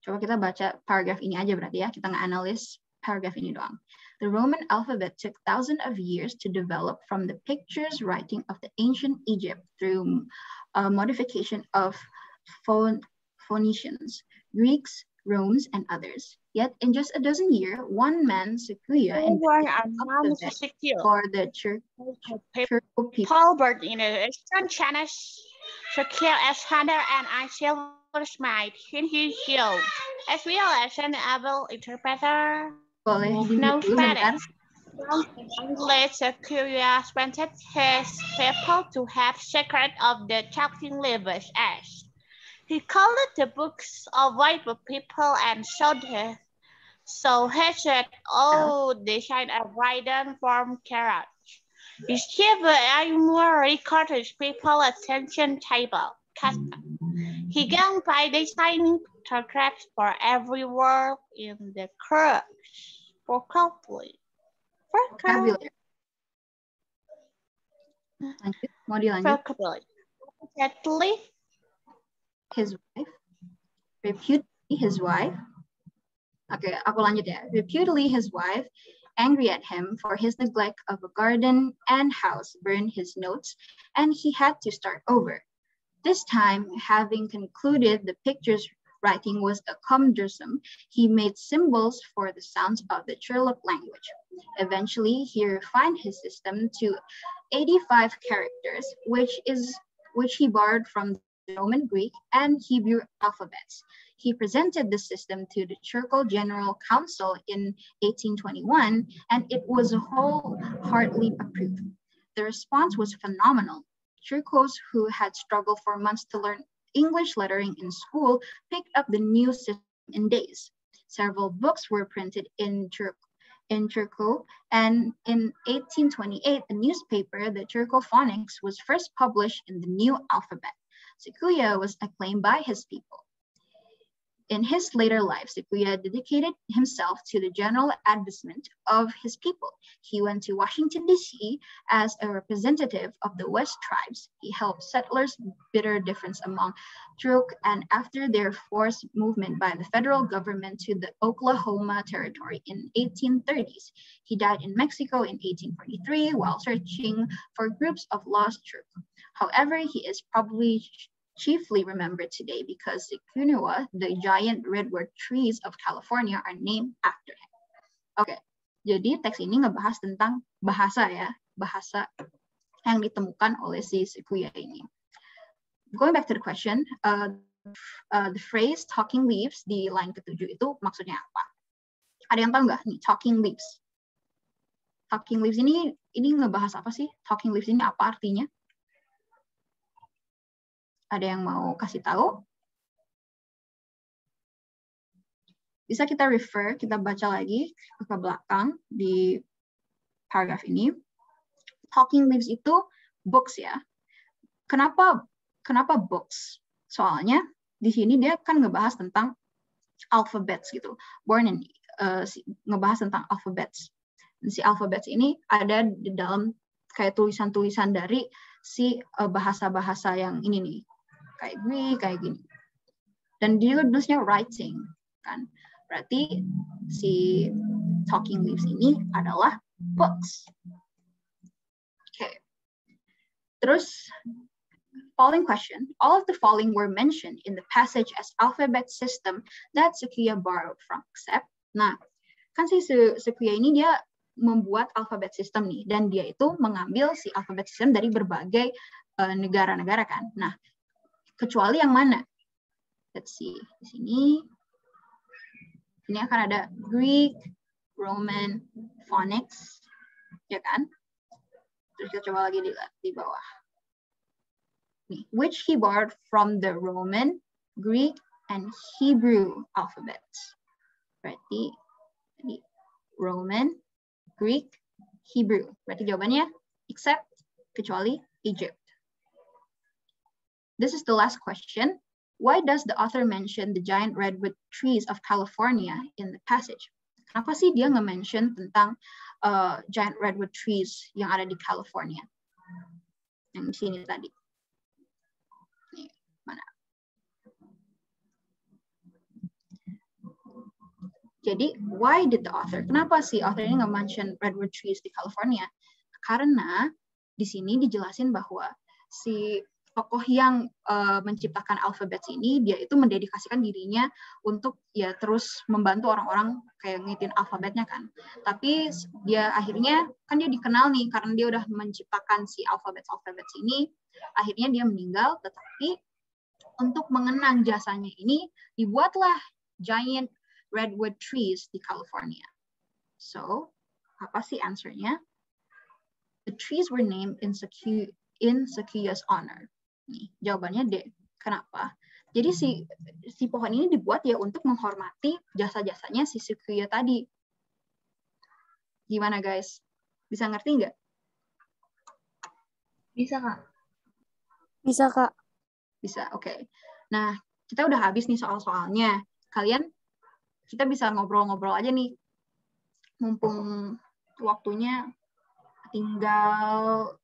Coba kita baca paragraf ini aja berarti ya. Kita nge-analyze paragraf ini doang. The Roman alphabet took thousands of years to develop from the pictures writing of the ancient Egypt through modification of Phoenicians, Greeks, Romans, and others. Yet in just a dozen years, one man, Sequoia, for the church people.
Paul Bert, Eastern Chinese
secure as hunter and a silversmith in his guild, as well as an able interpreter
Boleh
who
di-mute
knows
dulu sebentar.
Spanish. Later, Curious wanted his people to have secret of the talking livers as he called the books of white people and showed her. So he said, oh, they shine a widen from carriage. This gave a more recorded people attention table. He began by designing photographs for every word in the course. Vocabulary.
Vocabulary. Lanjut, mau dilanjut?
Vocabulary. Exactly.
His wife. Reputedly his wife. Oke, aku lanjut ya. Reputedly his wife, angry at him for his neglect of a garden and house, burned his notes, and he had to start over. This time, having concluded the picture's writing was a cumbersome, he made symbols for the sounds of the Chirluk language. Eventually, he refined his system to 85 characters, which he borrowed from the Roman, Greek, and Hebrew alphabets. He presented the system to the Turco General Council in 1821, and it was wholeheartedly approved. The response was phenomenal. Turcos who had struggled for months to learn English lettering in school picked up the new system in days. Several books were printed in Turco, and in 1828, a newspaper, the Turcophonics, was first published in the new alphabet. Sikuya was acclaimed by his people. In his later life, Sikuya dedicated himself to the general advancement of his people. He went to Washington, D.C. as a representative of the West tribes. He helped settlers bitter difference among Turk, and after their forced movement by the federal government to the Oklahoma Territory in 1830s. He died in Mexico in 1843 while searching for groups of lost Turk. However, he is probably chiefly remembered today because the Kunua, the giant redwood trees of California, are named after him. Oke, jadi teks ini ngebahas tentang bahasa ya, bahasa yang ditemukan oleh si Sikuya ini. Going back to the question, the phrase talking leaves di line ke-7 itu maksudnya apa? Ada yang tahu nggak nih, talking leaves? Talking leaves ini ngebahas apa sih? Talking leaves ini apa artinya? Ada yang mau kasih tahu? Bisa kita refer, kita baca lagi ke belakang di paragraf ini. Talking leaves itu books ya. Kenapa books? Soalnya di sini dia kan ngebahas tentang alphabets gitu. Ngebahas tentang alphabets. Dan si alphabets ini ada di dalam kayak tulisan-tulisan dari si bahasa-bahasa yang ini nih. Kayak Greek, kayak gini. Dan dia tulisnya writing, kan. Berarti si talking leaves ini adalah books. Okay. Terus, following question. All of the following were mentioned in the passage as alphabet system that Sikuya borrowed from. Except, nah, kan si Sikuya ini dia membuat alphabet system nih. Dan dia itu mengambil si alphabet system dari berbagai negara-negara kan. Nah, kecuali yang mana? Let's see. Di sini. Ini akan ada Greek, Roman, Phonics. Ya kan? Terus kita coba lagi dilihat di bawah. Nih, which he borrowed from the Roman, Greek, and Hebrew alphabets. Berarti Roman, Greek, Hebrew. Berarti jawabannya except, kecuali Egypt. This is the last question. Why does the author mention the giant redwood trees of California in the passage? Kenapa sih dia nge-mention tentang giant redwood trees yang ada di California? Yang di sini tadi. Nih, mana? Jadi, why did the author? Kenapa si author ini nge-mention redwood trees di California? Karena di sini dijelasin bahwa si tokoh yang menciptakan alfabet ini, dia itu mendedikasikan dirinya untuk ya terus membantu orang-orang kayak ngitin alfabetnya kan. Tapi dia akhirnya kan dia dikenal nih karena dia udah menciptakan si alfabet ini. Akhirnya dia meninggal, tetapi untuk mengenang jasanya ini dibuatlah giant redwood trees di California. So, apa sih answernya? The trees were named in Sequoia's honor. Nih, jawabannya D. Kenapa? Jadi si pohon ini dibuat ya untuk menghormati jasa-jasanya si Sequoia tadi. Gimana guys? Bisa ngerti nggak?
Bisa, Kak.
Bisa, Kak.
Bisa, oke. Nah, kita udah habis nih soal-soalnya. Kita bisa ngobrol-ngobrol aja nih. Mumpung waktunya tinggal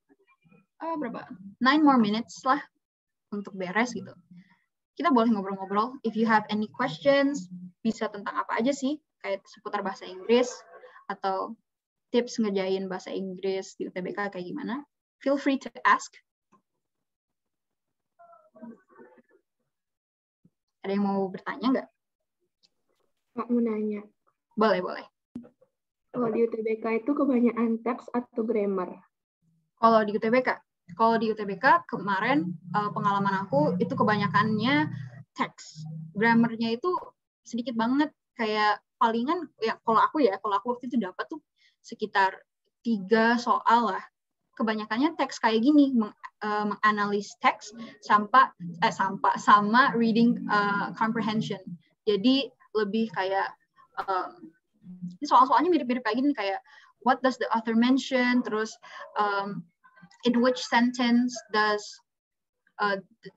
berapa? 9 more minutes lah untuk beres gitu. Kita boleh ngobrol-ngobrol. If you have any questions, bisa tentang apa aja sih? Kayak seputar bahasa Inggris atau tips ngejain bahasa Inggris di UTBK kayak gimana? Feel free to ask. Ada yang mau bertanya nggak?
Kak mau nanya.
Boleh.
Kalau di UTBK itu kebanyakan teks atau grammar?
Kalau di UTBK kemarin pengalaman aku itu kebanyakannya teks. Grammarnya itu sedikit banget, kayak palingan ya kalau aku waktu itu dapat tuh sekitar 3 soal lah. Kebanyakannya teks kayak gini, menganalisis teks sama reading comprehension. Jadi lebih kayak soal-soalnya mirip-mirip kayak gini, kayak what does the author mention, terus in which sentence does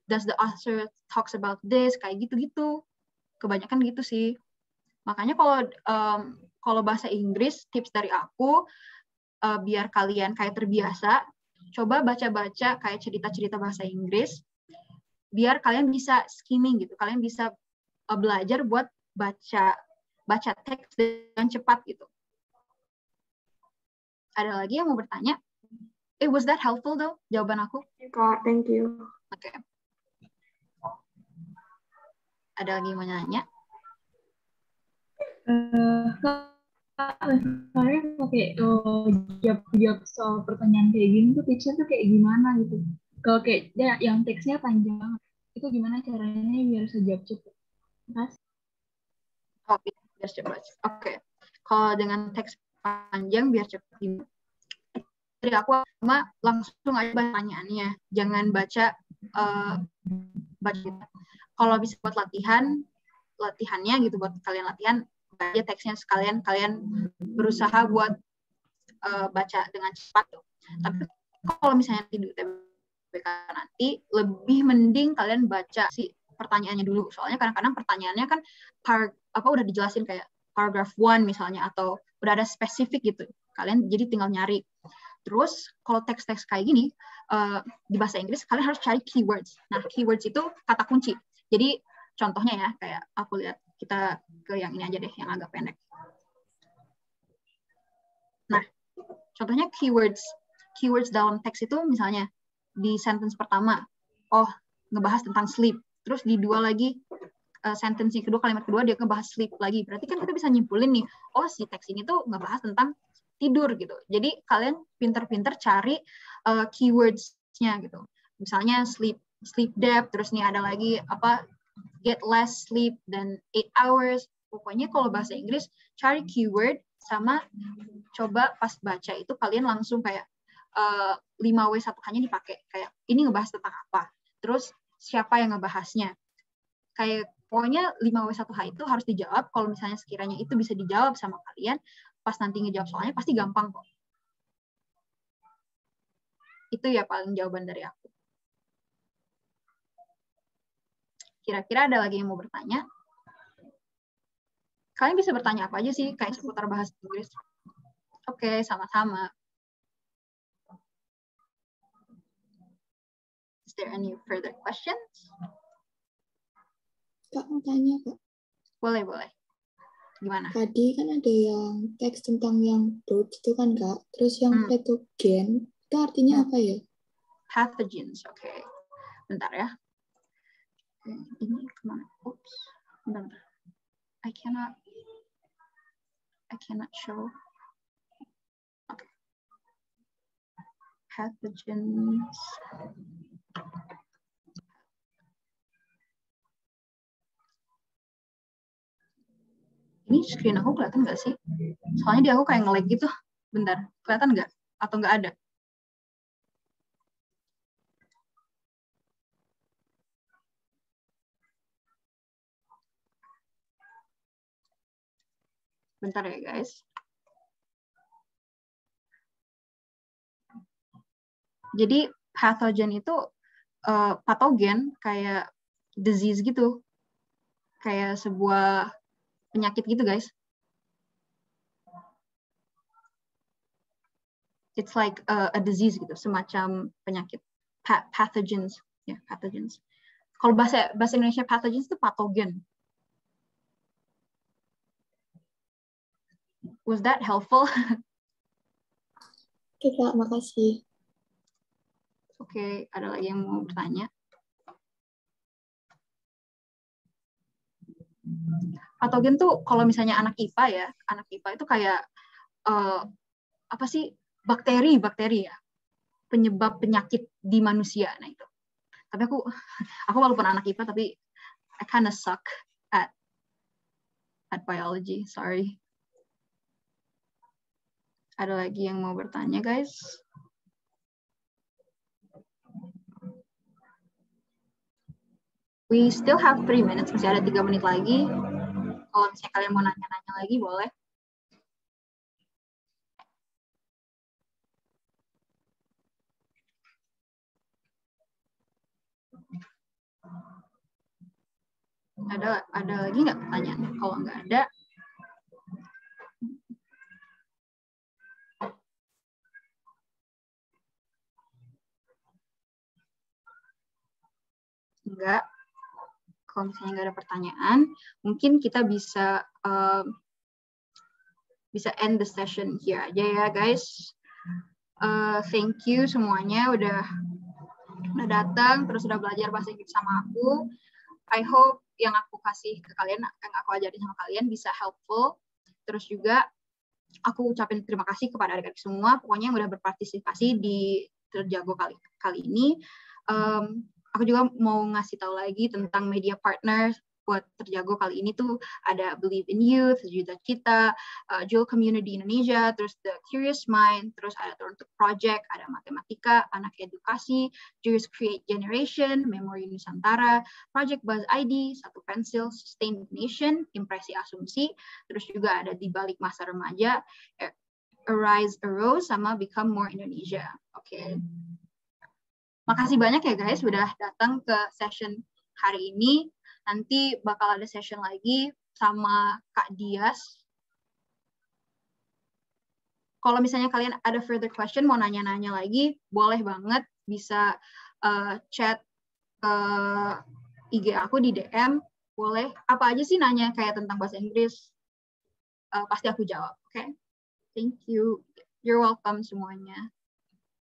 the author talks about this, kayak gitu-gitu. Kebanyakan gitu sih. Makanya kalau bahasa Inggris, tips dari aku, biar kalian kayak terbiasa, coba baca-baca kayak cerita-cerita bahasa Inggris, biar kalian bisa skimming gitu, kalian bisa belajar buat baca teks dengan cepat gitu. Ada lagi yang mau bertanya? Was that helpful though, jawaban aku?
Kak, thank you.
Oke. Ada lagi yang mau nanya?
Saya pakai jawab soal pertanyaan kayak gini tuh tipsnya tuh kayak gimana gitu. Kalau kayak yang teksnya panjang banget, itu gimana caranya biar bisa jawab cepet? Mas?
Oh, biar cepat. Oke. Kalau dengan teks panjang biar cepat gimana? Dari aku langsung aja pertanyaannya. Jangan baca kalau bisa buat latihannya gitu, buat kalian latihan aja teksnya, sekalian kalian berusaha buat baca dengan cepat tuh. Tapi kalau misalnya di UTBK nanti lebih mending kalian baca si pertanyaannya dulu. Soalnya kadang-kadang pertanyaannya kan udah dijelasin kayak paragraph 1 misalnya, atau udah ada spesifik gitu. Kalian jadi tinggal nyari. Terus kalau teks-teks kayak gini di bahasa Inggris kalian harus cari keywords. Nah, keywords itu kata kunci. Jadi contohnya ya, kayak aku lihat, kita ke yang ini aja deh, yang agak pendek. Nah, contohnya keywords dalam teks itu misalnya di sentence pertama, ngebahas tentang sleep. Terus di dua lagi, sentence yang kedua, kalimat kedua dia ngebahas sleep lagi. Berarti kan kita bisa nyimpulin nih, si teks ini tuh ngebahas tentang tidur gitu. Jadi kalian pinter-pinter cari keywords-nya gitu. Misalnya sleep debt, terus nih ada lagi get less sleep than 8 hours. Pokoknya kalau bahasa Inggris cari keyword, sama coba pas baca itu kalian langsung kayak 5W1H-nya dipakai. Kayak ini ngebahas tentang apa. Terus siapa yang ngebahasnya. Kayak pokoknya 5W1H itu harus dijawab. Kalau misalnya sekiranya itu bisa dijawab sama kalian, pas nanti ngejawab soalnya pasti gampang kok. Itu ya paling jawaban dari aku. Kira-kira ada lagi yang mau bertanya? Kalian bisa bertanya apa aja sih, kayak seputar bahasa Inggris. Oke, sama-sama. Is there any further questions?
Kak, mau tanya, Kak.
Boleh. Gimana?
Tadi kan ada yang teks tentang yang bird itu kan, Kak. Terus yang pathogen, itu artinya apa ya?
Pathogens, oke. Bentar ya. Ini kemana? Oops. Bentar. I cannot show. Okay. Pathogens. Ini screen aku kelihatan nggak sih? Soalnya di aku kayak nge-lag gitu. Bentar, kelihatan nggak? Atau nggak ada? Bentar ya guys. Jadi pathogen itu patogen kayak disease gitu. Kayak sebuah penyakit gitu guys. It's like a disease gitu, semacam penyakit. Pathogens, ya, pathogens. Kalau bahasa Indonesia pathogens itu patogen. Was that helpful?
Oke, Kak, makasih.
Oke, ada lagi yang mau bertanya? Patogen tuh kalau misalnya anak IPA ya, anak IPA itu kayak apa sih, bakteri ya, penyebab penyakit di manusia. Nah itu. Tapi aku walaupun anak IPA tapi I kinda suck at biology, sorry. Ada lagi yang mau bertanya guys? We still have 3 minutes, masih ada 3 menit lagi. Kalau misalnya kalian mau nanya-nanya lagi, boleh. Ada lagi nggak pertanyaan? Kalau nggak ada, enggak. Kalau misalnya nggak ada pertanyaan, mungkin kita bisa end the session here aja ya guys. Thank you semuanya udah datang, terus udah belajar bahasa Inggris sama aku. I hope yang aku kasih ke kalian, yang aku ajarin sama kalian bisa helpful. Terus juga aku ucapin terima kasih kepada adik-adik semua, pokoknya yang udah berpartisipasi di Terjago kali ini. Aku juga mau ngasih tahu lagi tentang media partner buat Terjago kali ini tuh ada Believe in Youth, Juta Cita, Jewel Community Indonesia, terus The Curious Mind, terus ada Turn to Project, ada Matematika, Anak Edukasi, Jurus Create Generation, Memori Nusantara, Project Buzz ID, Satu Pensil, Sustain Nation, Impresi Asumsi, terus juga ada Di Balik Masa Remaja, Arise Arose, sama Become More Indonesia. Oke. Makasih banyak ya guys sudah datang ke session hari ini. Nanti bakal ada session lagi sama Kak Dias. Kalau misalnya kalian ada further question, mau nanya-nanya lagi, boleh banget bisa chat ke IG aku di DM. Boleh, apa aja sih nanya kayak tentang bahasa Inggris. Pasti aku jawab, oke? Okay? Thank you. You're welcome semuanya.